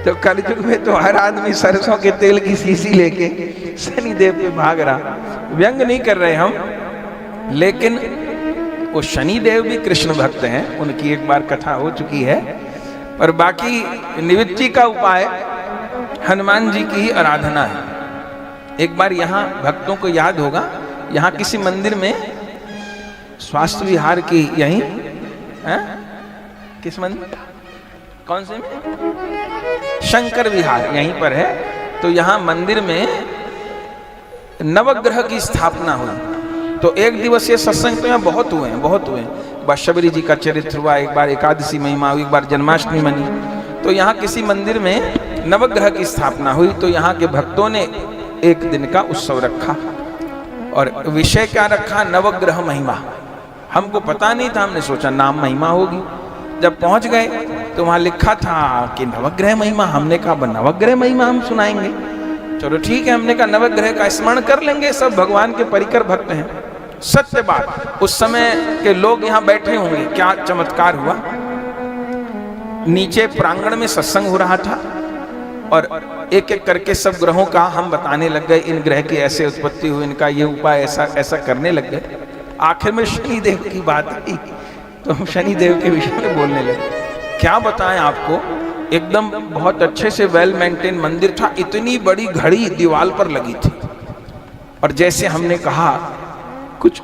तो कलयुग में तो हर आदमी सरसों के तेल की शीशी लेके शनिदेव पे भाग रहा। व्यंग नहीं कर रहे हम, लेकिन वो शनिदेव भी कृष्ण भक्त हैं, उनकी एक बार कथा हो चुकी है। पर बाकी निवृत्ति का उपाय हनुमान जी की आराधना है। एक बार यहाँ भक्तों को याद होगा, यहाँ किसी मंदिर में स्वास्थ्य विहार की यहीं किस मंदिर, कौन से में, शंकर विहार यहीं पर है। तो यहाँ मंदिर में नवग्रह की स्थापना हुई। तो एक दिवसीय सत्संग तो यहाँ बहुत हुए हैं। शबरी जी का चरित्र हुआ, एक बार एकादशी महिमा हुई, एक बार जन्माष्टमी मनी। तो यहाँ किसी मंदिर में नवग्रह की स्थापना हुई। तो यहाँ के भक्तों ने एक दिन का उत्सव रखा और विषय क्या रखा, नवग्रह महिमा। हमको पता नहीं था, हमने सोचा नाम महिमा होगी। जब पहुंच गए तो वहां लिखा था कि नवग्रह महिमा। हमने कहा नवग्रह महिमा हम सुनाएंगे, चलो ठीक है। हमने कहा नवग्रह का स्मरण कर लेंगे, सब भगवान के परिकर भक्त हैं। सत्य बात, उस समय के लोग यहाँ बैठे होंगे। क्या चमत्कार हुआ, नीचे प्रांगण में सत्संग हो रहा था और एक एक करके सब ग्रहों का हम बताने लग गए। इन ग्रह की ऐसे उत्पत्ति हुई, इनका ये उपाय, ऐसा ऐसा करने लग गए। आखिर में शनिदेव की बात आई तो हम शनिदेव के विषय में बोलने लगे। क्या बताएं आपको, एकदम बहुत अच्छे से वेल मेंटेन मंदिर था। इतनी बड़ी घड़ी दीवार पर लगी थी और जैसे हमने कहा, कुछ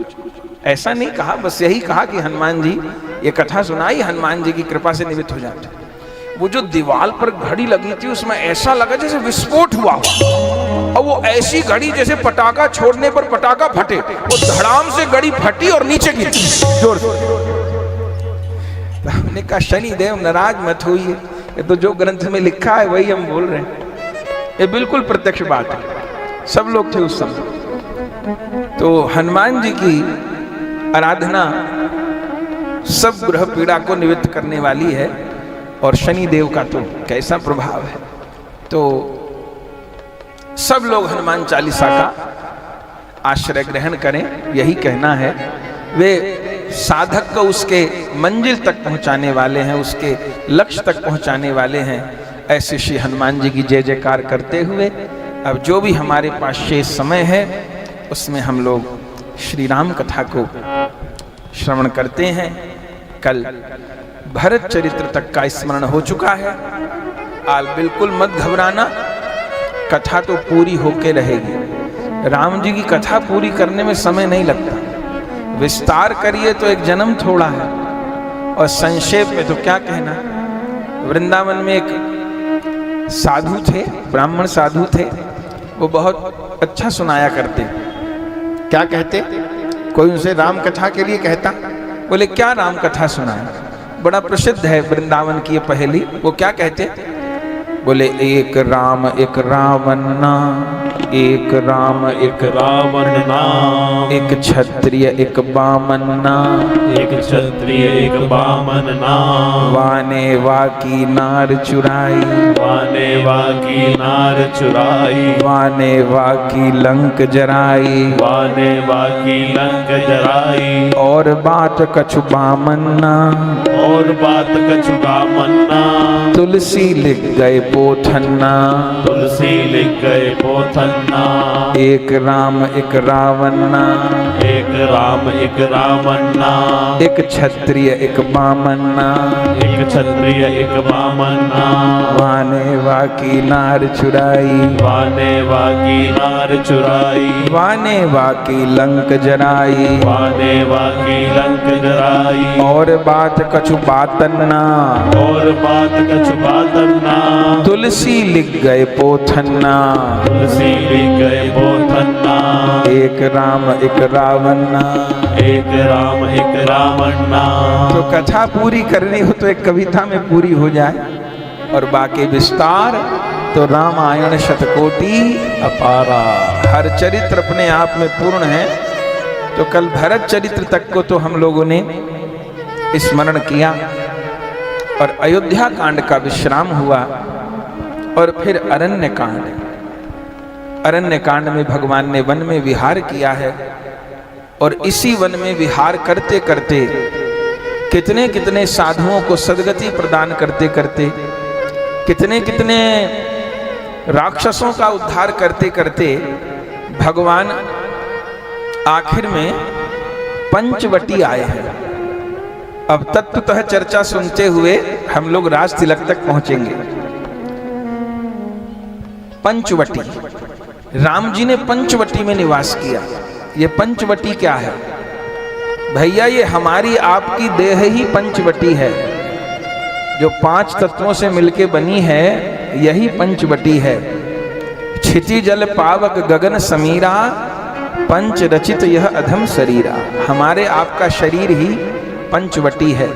ऐसा नहीं कहा, बस यही कहा कि हनुमान जी ये कथा सुनाई, हनुमान जी की कृपा से निमित्त हो जाते। वो जो दीवार पर घड़ी लगी थी उसमें ऐसा लगा जैसे विस्फोट हुआ और वो ऐसी घड़ी जैसे पटाखा छोड़ने पर पटाखा फटे, वो धड़ाम से घड़ी फटी और नीचे गिरी जोर से। तो हमने कहा शनिदेव नाराज मत होइए, ये तो जो ग्रंथ में लिखा है वही हम बोल रहे हैं। ये बिल्कुल प्रत्यक्ष बात है, सब लोग थे उस समय। तो हनुमान जी की आराधना सब ग्रह पीड़ा को निवृत्त करने वाली है और शनिदेव का तो कैसा प्रभाव है। तो सब लोग हनुमान चालीसा का आश्रय ग्रहण करें, यही कहना है। वे साधक को उसके मंजिल तक पहुंचाने वाले हैं, उसके लक्ष्य तक पहुंचाने वाले हैं। ऐसे श्री हनुमान जी की जय जयकार करते हुए अब जो भी हमारे पास शेष समय है उसमें हम लोग श्री राम कथा को श्रवण करते हैं। कल भरत चरित्र तक का स्मरण हो चुका है। आज बिल्कुल मत घबराना, कथा तो पूरी होके रहेगी। राम जी की कथा पूरी करने में समय नहीं लगता, विस्तार करिए तो एक जन्म थोड़ा है और संक्षेप में तो क्या कहना। वृंदावन में एक साधु थे, ब्राह्मण साधु थे, वो बहुत अच्छा सुनाया करते। क्या कहते, कोई उनसे राम कथा के लिए कहता, बोले क्या राम कथा सुनाए, बड़ा प्रसिद्ध है वृंदावन की ये पहेली। वो क्या कहते, बोले एक राम एक रावण ना, एक राम एक रावण ना, एक क्षत्रिय एक बामन ना, एक क्षत्रिय एक बामन ना, वाने वाकी नार चुराई, वाने वाकी नार चुराई, वाने वाकी लंक जराई, वाने वाकी लंक जराई, और बात कछु बामन ना, और बात कछु बामन ना, तुलसी लिख गए पोथन्ना, तुलसी लिख गए पोथन्ना, एक राम एक रावण ना, एक राम एक रावण ना, एक क्षत्रिय एक बामन ना, एक क्षत्रिय एक बामन ना, वाने वाकी नार चुराई, वाने वाकी नार चुराई, वाने वाकी लंक जराई, वाने वाकी लंक जराई, और बात कछु बातन ना, और बात कछु बातन ना, तुलसी लिख गए पोथन्ना, तुलसी लिख गए पोथन्ना, एक राम एक रावण ना, एक राम एक रावण ना। तो कथा पूरी करनी हो तो एक कविता में पूरी हो जाए और बाकी विस्तार तो रामायण शतकोटि अपारा। हर चरित्र अपने आप में पूर्ण है। तो कल भरत चरित्र तक को तो हम लोगों ने स्मरण किया और अयोध्या कांड का विश्राम हुआ और फिर अरण्य कांड। अरण्य कांड में भगवान ने वन में विहार किया है और इसी वन में विहार करते करते कितने कितने साधुओं को सद्गति प्रदान करते करते कितने कितने राक्षसों का उद्धार करते करते भगवान आखिर में पंचवटी आए हैं। अब तत्वतः चर्चा सुनते हुए हम लोग राज तिलक तक पहुंचेंगे। पंचवटी, राम जी ने पंचवटी में निवास किया। ये पंचवटी क्या है भैया? ये हमारी आपकी देह ही पंचवटी है, जो 5 तत्वों से मिलके बनी है, यही पंचवटी है। क्षिति जल पावक गगन समीरा, पंच रचित यह अधम शरीरा। हमारे आपका शरीर ही पंचवटी है,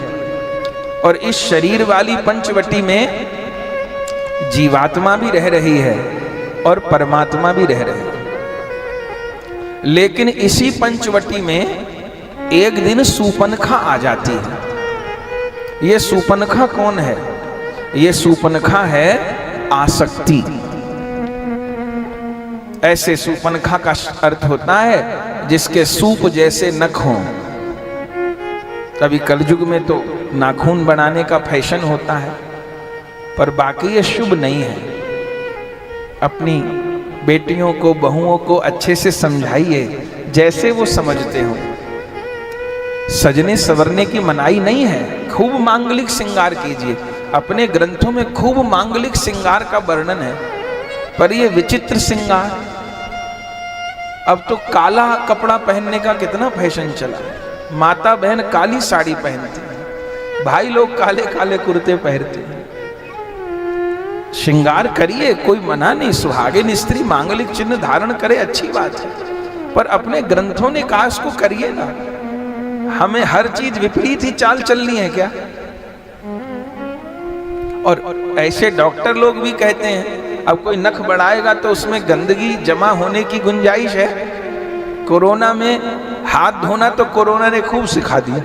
और इस शरीर वाली पंचवटी में जीवात्मा भी रह रही है और परमात्मा भी रह रहे हैं। लेकिन इसी पंचवटी में एक दिन सूपनखा आ जाती है। ये सूपनखा कौन है? ये सूपनखा है आसक्ति। ऐसे सूपनखा का अर्थ होता है जिसके सूप जैसे नख हों। अभी कलयुग में तो नाखून बनाने का फैशन होता है, पर बाकी ये शुभ नहीं है। अपनी बेटियों को, बहुओं को अच्छे से समझाइए जैसे वो समझते हो। सजने संवरने की मनाही नहीं है, खूब मांगलिक श्रृंगार कीजिए। अपने ग्रंथों में खूब मांगलिक श्रृंगार का वर्णन है, पर ये विचित्र श्रृंगार। अब तो काला कपड़ा पहनने का कितना फैशन चला है। माता बहन काली साड़ी पहनती है, भाई लोग काले काले कुर्ते पहनते हैं। श्रृंगार करिए, कोई मना नहीं। सुहागिन स्त्री मांगलिक चिन्ह धारण करे, अच्छी बात है, पर अपने ग्रंथों ने कहा इसको करिए ना। हमें हर चीज विपरीत ही चाल चलनी है क्या? और ऐसे डॉक्टर लोग भी कहते हैं अब कोई नख बढ़ाएगा तो उसमें गंदगी जमा होने की गुंजाइश है। कोरोना में हाथ धोना तो कोरोना ने खूब सिखा दिया।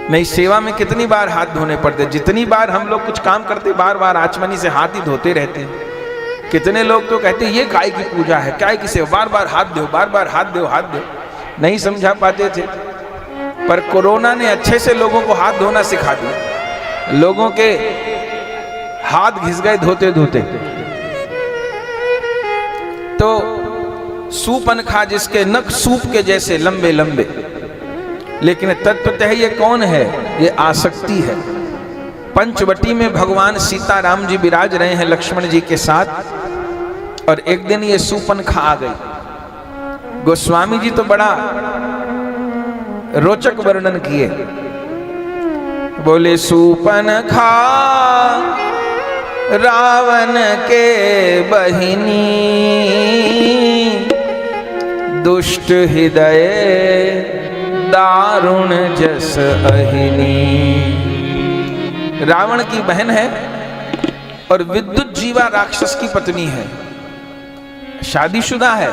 नहीं, सेवा में कितनी बार हाथ धोने पड़ते, जितनी बार हम लोग कुछ काम करते बार बार आचमनी से हाथ ही धोते रहते हैं। कितने लोग तो कहते ये काय की पूजा है, काय की सेवा, बार बार हाथ दो, बार बार हाथ दो, हाथ दो। नहीं समझा पाते थे, पर कोरोना ने अच्छे से लोगों को हाथ धोना सिखा दिया। लोगों के हाथ घिस गए धोते धोते। तो सूपनखा जिसके नख सूप के जैसे लंबे लंबे, लेकिन तत्वतः ये कौन है? ये आसक्ति है। पंचवटी में भगवान सीताराम जी विराज रहे हैं लक्ष्मण जी के साथ, और एक दिन ये सूपनखा आ गई। गोस्वामी जी तो बड़ा रोचक वर्णन किए। बोले सूपनखा रावण के बहिनी, दुष्ट हृदय दारुण जस अहिनी। रावण की बहन है और विद्युत जीवा राक्षस की पत्नी है। शादीशुदा है,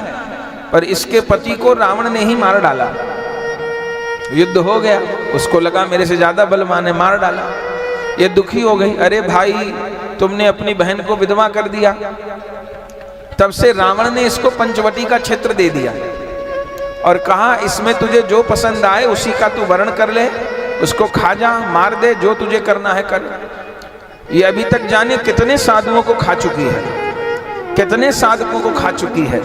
पर इसके पति को रावण ने ही मार डाला। युद्ध हो गया, उसको लगा मेरे से ज्यादा बलवान है, मार डाला। ये दुखी हो गई, अरे भाई तुमने अपनी बहन को विधवा कर दिया। तब से रावण ने इसको पंचवटी का क्षेत्र दे दिया और कहा इसमें तुझे जो पसंद आए उसी का तू वर्ण कर ले, उसको खा जा, मार दे, जो तुझे करना है कर। ये अभी तक जाने कितने साधुओं को खा चुकी है, कितने साधकों को खा चुकी है।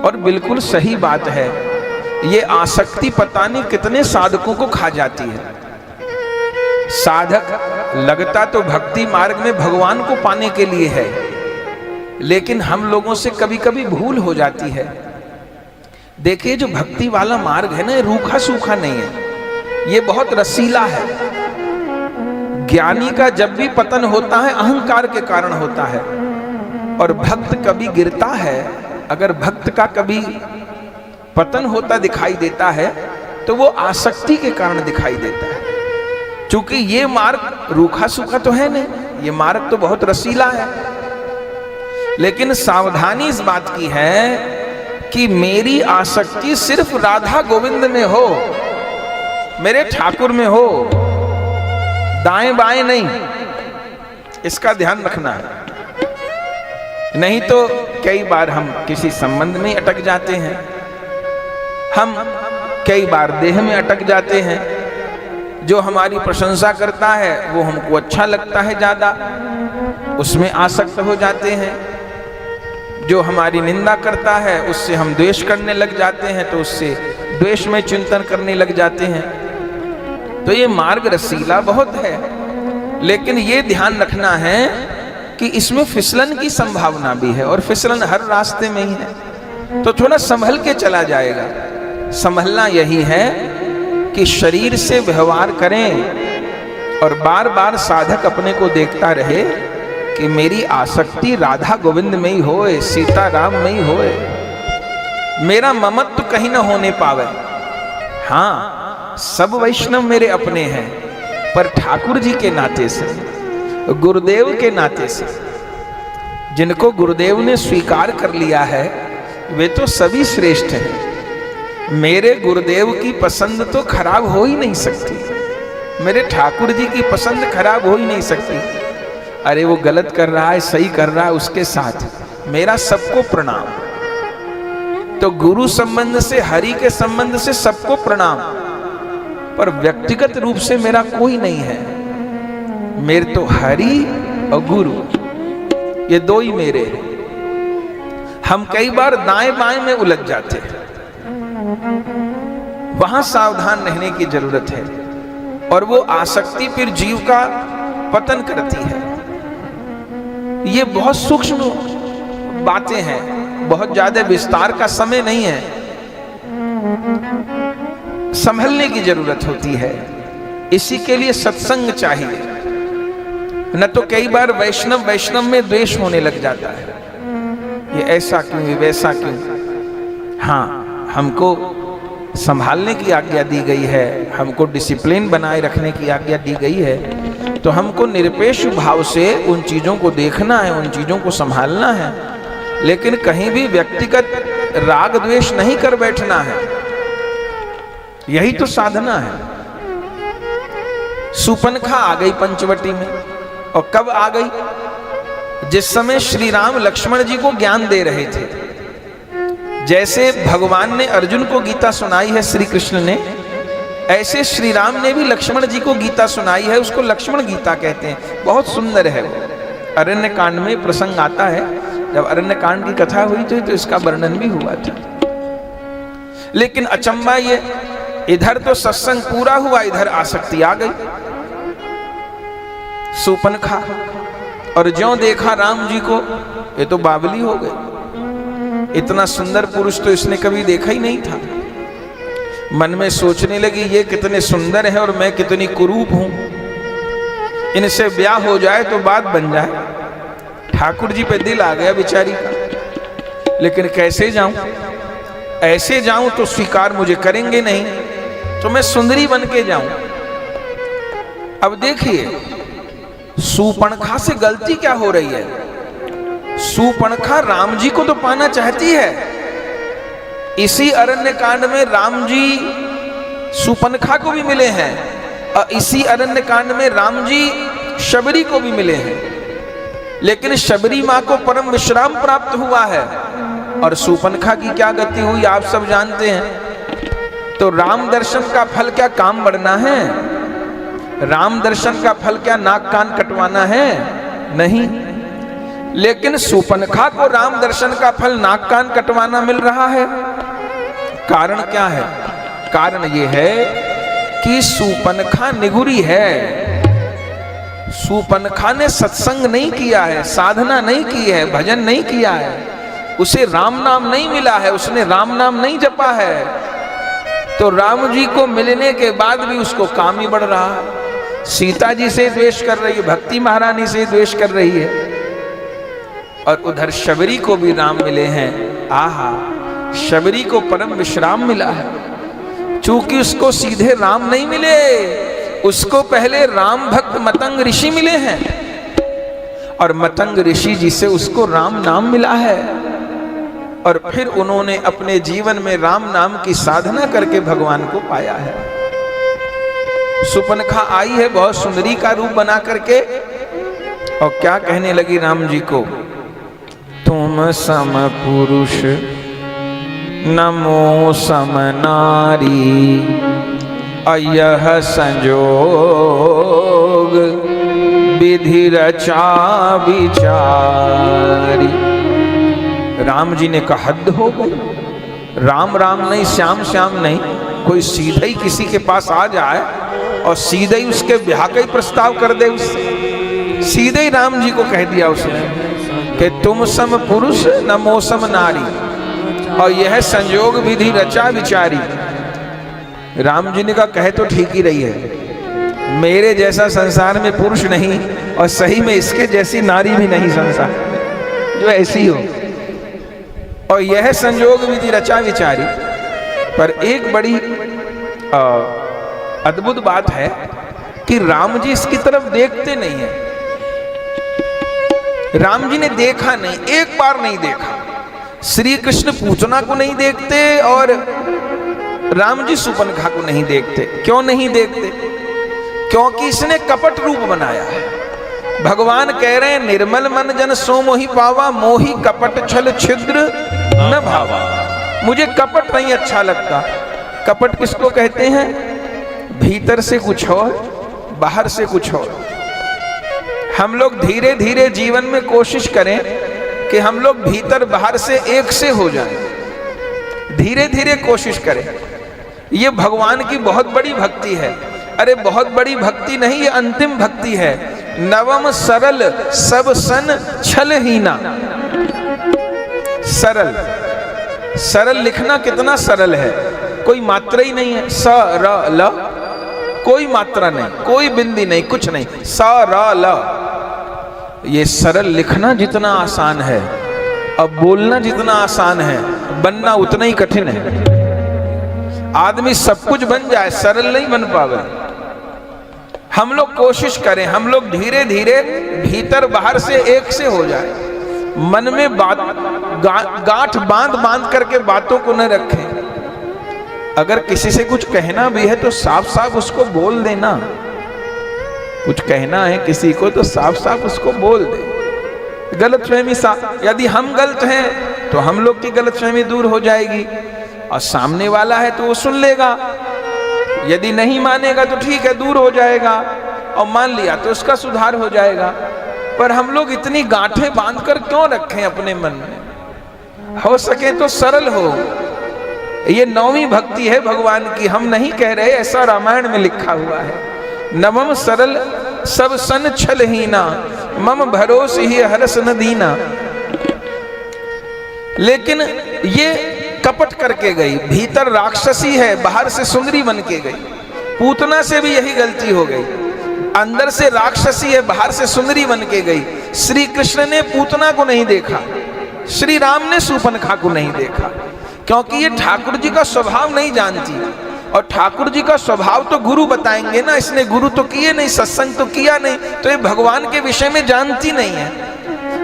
और बिल्कुल सही बात है, ये आसक्ति पता नहीं कितने साधकों को खा जाती है। साधक लगता तो भक्ति मार्ग में भगवान को पाने के लिए है, लेकिन हम लोगों से कभी कभी भूल हो जाती है। देखिए जो भक्ति वाला मार्ग है ना, ये रूखा सूखा नहीं है, ये बहुत रसीला है। ज्ञानी का जब भी पतन होता है अहंकार के कारण होता है, और भक्त कभी गिरता है। अगर भक्त का कभी पतन होता दिखाई देता है तो वो आसक्ति के कारण दिखाई देता है। क्योंकि ये मार्ग रूखा सूखा तो है नहीं, ये मार्ग तो बहुत रसीला है। लेकिन सावधानी इस बात की है कि मेरी आसक्ति सिर्फ राधा गोविंद में हो, मेरे ठाकुर में हो, दाएं बाएं नहीं। इसका ध्यान रखना है। नहीं तो कई बार हम किसी संबंध में अटक जाते हैं, हम कई बार देह में अटक जाते हैं, जो हमारी प्रशंसा करता है वो हमको अच्छा लगता है ज्यादा, उसमें आसक्त हो जाते हैं। जो हमारी निंदा करता है उससे हम द्वेष करने लग जाते हैं, तो उससे द्वेष में चिंतन करने लग जाते हैं। तो ये मार्ग रसीला बहुत है, लेकिन ये ध्यान रखना है कि इसमें फिसलन की संभावना भी है, और फिसलन हर रास्ते में ही है। तो थोड़ा संभल के चला जाएगा। संभलना यही है कि शरीर से व्यवहार करें और बार बार साधक अपने को देखता रहे कि मेरी आसक्ति राधा गोविंद में ही होए, सीता राम में ही होए, मेरा ममत्व कहीं न होने पावे। हाँ, सब वैष्णव मेरे अपने हैं, पर ठाकुर जी के नाते से, गुरुदेव के नाते से, जिनको गुरुदेव ने स्वीकार कर लिया है वे तो सभी श्रेष्ठ हैं। मेरे गुरुदेव की पसंद तो खराब हो ही नहीं सकती, मेरे ठाकुर जी की पसंद खराब हो ही नहीं सकती। अरे वो गलत कर रहा है, सही कर रहा है, उसके साथ मेरा सबको प्रणाम। तो गुरु संबंध से, हरि के संबंध से सबको प्रणाम, पर व्यक्तिगत रूप से मेरा कोई नहीं है। मेरे तो हरि और गुरु, ये दो ही मेरे हैं। हम कई बार दाएं बाएं में उलझ जाते हैं, वहां सावधान रहने की जरूरत है, और वो आसक्ति फिर जीव का पतन करती है। ये बहुत सूक्ष्म बातें हैं, बहुत ज्यादा विस्तार का समय नहीं है, संभलने की जरूरत होती है। इसी के लिए सत्संग चाहिए, न तो कई बार वैष्णव में द्वेष होने लग जाता है, ये ऐसा क्यों, ये वैसा क्यों। हाँ, हमको संभालने की आज्ञा दी गई है, हमको डिसिप्लिन बनाए रखने की आज्ञा दी गई है, तो हमको निरपेक्ष भाव से उन चीजों को देखना है, उन चीजों को संभालना है, लेकिन कहीं भी व्यक्तिगत राग द्वेष नहीं कर बैठना है। यही तो साधना है। सुपनखा आ गई पंचवटी में, और कब आ गई? जिस समय श्री राम लक्ष्मण जी को ज्ञान दे रहे थे। जैसे भगवान ने अर्जुन को गीता सुनाई है, श्री कृष्ण ने, ऐसे श्री राम ने भी लक्ष्मण जी को गीता सुनाई है। उसको लक्ष्मण गीता कहते हैं, बहुत सुंदर है वो। अरण्य कांड में प्रसंग आता है, जब अरण्य कांड की कथा हुई थी तो इसका वर्णन भी हुआ था। लेकिन अचंबा ये, इधर तो सत्संग पूरा हुआ, इधर आसक्ति आ गई। सुपनखा, और ज्यों देखा राम जी को, ये तो बावली हो गई। इतना सुंदर पुरुष तो इसने कभी देखा ही नहीं था। मन में सोचने लगी, ये कितने सुंदर है और मैं कितनी कुरूप हूं, इनसे ब्याह हो जाए तो बात बन जाए। ठाकुर जी पे दिल आ गया बेचारी का, लेकिन कैसे जाऊं? ऐसे जाऊं तो स्वीकार मुझे करेंगे नहीं, तो मैं सुंदरी बन के जाऊं। अब देखिए, सुपनखा से गलती क्या हो रही है? सुपनखा राम जी को तो पाना चाहती है। इसी अरण्य कांड में राम जी सुपनखा को भी मिले हैं, और इसी अरण्य कांड में राम जी शबरी को भी मिले हैं। लेकिन शबरी मां को परम विश्राम प्राप्त हुआ है, और सुपनखा की क्या गति हुई आप सब जानते हैं। तो राम दर्शन का फल क्या काम बढ़ना है? राम दर्शन का फल क्या नाक कान कटवाना है? नहीं। लेकिन सुपनखा को राम दर्शन का फल नाक कान कटवाना मिल रहा है। कारण क्या है? कारण यह है कि सुपनखा निगुरी है। सुपनखा ने सत्संग नहीं किया है, साधना नहीं की है, भजन नहीं किया है, उसे राम नाम नहीं मिला है, उसने राम नाम नहीं जपा है। तो राम जी को मिलने के बाद भी उसको काम ही बढ़ रहा है। सीता जी से द्वेष कर रही है, भक्ति महारानी से द्वेष कर रही है, और उधर शबरी को भी राम मिले हैं। आहा, शबरी को परम विश्राम मिला है। चूंकि उसको सीधे राम नहीं मिले, उसको पहले राम भक्त मतंग ऋषि मिले हैं, और मतंग ऋषि जी से उसको राम नाम मिला है, और फिर उन्होंने अपने जीवन में राम नाम की साधना करके भगवान को पाया है। सुपनखा आई है बहुत सुंदरी का रूप बना करके, और क्या कहने लगी राम जी को? तुम सम पुरुष नमो सम नारी, अयह संजोग विधि रचा विचारी। राम जी ने कहा हद हो गई, राम राम नहीं, श्याम श्याम नहीं, कोई सीधे ही किसी के पास आ जाए और सीधे ही उसके ब्याह का ही प्रस्ताव कर दे उससे। सीधे ही राम जी को कह दिया उसने कि तुम सम पुरुष न मोसम नारी, और यह संयोग विधि रचा विचारी। राम जी ने कहा कह तो ठीक ही रही है, मेरे जैसा संसार में पुरुष नहीं और सही में इसके जैसी नारी भी नहीं संसार जो ऐसी हो, और यह संयोग विधि रचा विचारी। पर एक बड़ी अद्भुत बात है कि राम जी इसकी तरफ देखते नहीं है। राम जी ने देखा नहीं, एक बार नहीं देखा। श्री कृष्ण पूतना को नहीं देखते और राम जी सुपनखा को नहीं देखते। क्यों नहीं देखते? क्योंकि इसने कपट रूप बनाया है। भगवान कह रहे हैं निर्मल मन जन सो मोहि पावा, मोहि कपट छल छिद्र न भावा। मुझे कपट नहीं अच्छा लगता। कपट किसको कहते हैं? भीतर से कुछ और, बाहर से कुछ और। हम लोग धीरे धीरे जीवन में कोशिश करें कि हम लोग भीतर बाहर से एक से हो जाएं। धीरे धीरे कोशिश करें। ये भगवान की बहुत बड़ी भक्ति है। अरे बहुत बड़ी भक्ति नहीं, ये अंतिम भक्ति है। नवम सरल सब सन छलहीना। सरल, सरल लिखना कितना सरल है, कोई मात्रा ही नहीं है। स र ल, कोई मात्रा नहीं, कोई बिंदी नहीं, कुछ नहीं। स र ल, ये सरल लिखना जितना आसान है और बोलना जितना आसान है, बनना उतना ही कठिन है। आदमी सब कुछ बन जाए, सरल नहीं बन पावे। हम लोग कोशिश करें, हम लोग धीरे धीरे भीतर बाहर से एक से हो जाए। मन में गांठ बांध बांध करके बातों को न रखें। अगर किसी से कुछ कहना भी है तो साफ साफ उसको बोल देना। कुछ कहना है किसी को तो साफ साफ उसको बोल दे। गलतफहमी यदि हम गलत हैं तो हम लोग की गलतफहमी दूर हो जाएगी और सामने वाला है तो वो सुन लेगा। यदि नहीं मानेगा तो ठीक है, दूर हो जाएगा, और मान लिया तो उसका सुधार हो जाएगा। पर हम लोग इतनी गांठें बांधकर क्यों रखें अपने मन में? हो सके तो सरल हो। ये नौवीं भक्ति है भगवान की, हम नहीं कह रहे, ऐसा रामायण में लिखा हुआ है। नवम सरल सब सन छलहीना, मम भरोस ही हरस न दीना। लेकिन ये कपट करके गई, भीतर राक्षसी है, बाहर से सुंदरी बन के गई। पूतना से भी यही गलती हो गई, अंदर से राक्षसी है, बाहर से सुंदरी बन के गई। श्री कृष्ण ने पूतना को नहीं देखा, श्री राम ने शूर्पणखा को नहीं देखा, क्योंकि ये ठाकुर जी का स्वभाव नहीं जानती। और ठाकुर जी का स्वभाव तो गुरु बताएंगे ना, इसने गुरु तो किए नहीं, सत्संग तो किया नहीं, तो ये भगवान के विषय में जानती नहीं है।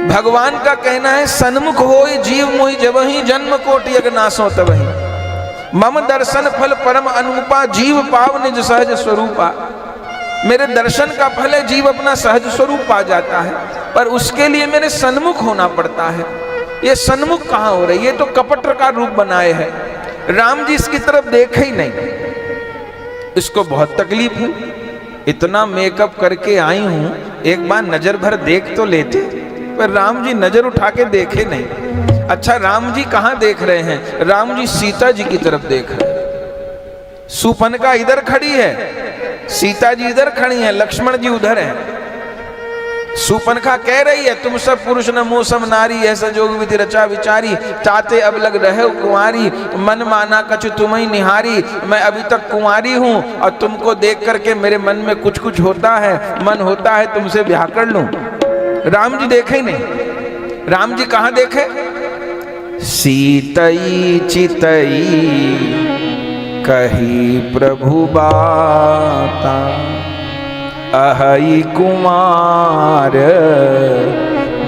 भगवान का कहना है सन्मुख होय जीव मोहि जबहि जन्म कोटि अगनासो तबहि, मम दर्शन फल परम अनुपा जीव पाव निज सहज स्वरूपा। मेरे दर्शन का फल है जीव अपना सहज स्वरूप पा जाता है, पर उसके लिए मेरे सन्मुख होना पड़ता है। ये सन्मुख कहाँ हो रही है? ये तो कपट का रूप बनाए है। राम जी इसकी तरफ देखे ही नहीं। इसको बहुत तकलीफ है, इतना मेकअप करके आई हूं, एक बार नजर भर देख तो लेते, पर राम जी नजर उठा के देखे नहीं। अच्छा, राम जी कहाँ देख रहे हैं? राम जी सीता जी की तरफ देख रहे हैं। शूर्पणखा इधर खड़ी है, सीता जी इधर खड़ी हैं, लक्ष्मण जी उधर हैं। शूर्पणखा कह रही है तुम सब पुरुष न मोसम नारी, ऐसा जोग विधि रचा विचारी, ताते अब लग रहे कुंवारी, मन माना कछु तुम्हें निहारी। मैं अभी तक कुंवारी हूँ और तुमको देख करके मेरे मन में कुछ कुछ होता है, मन होता है तुमसे ब्याह कर लूं। राम जी देखे नहीं। राम जी कहाँ देखे? सीतई चितई कही प्रभु बाता, अहई कुमार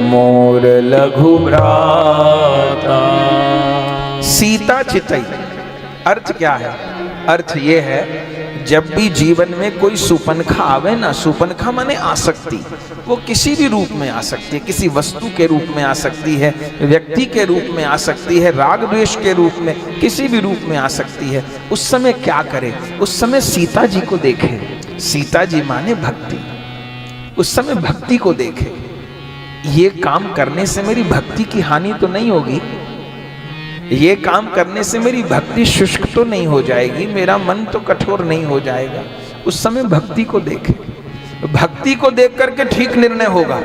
मोर लघु भ्राता। सीता चितई अर्थ क्या है? अर्थ ये है जब भी जीवन में कोई सुपनखा आवे ना, सुपनखा माने आसक्ति, वो किसी भी रूप में आ सकती है, किसी वस्तु के रूप में आ सकती है, व्यक्ति के रूप में आ सकती है, राग द्वेष के रूप में, किसी भी रूप में आ सकती है। उस समय क्या करे? उस समय सीता जी को देखे। सीता जी माने भक्ति। उस समय भक्ति को देखे। ये काम करने से मेरी भक्ति की हानि तो नहीं होगी, ये काम करने से मेरी भक्ति शुष्क तो नहीं हो जाएगी, मेरा मन तो कठोर नहीं हो जाएगा। उस समय भक्ति को देखे। भक्ति को देख करके ठीक निर्णय होगा।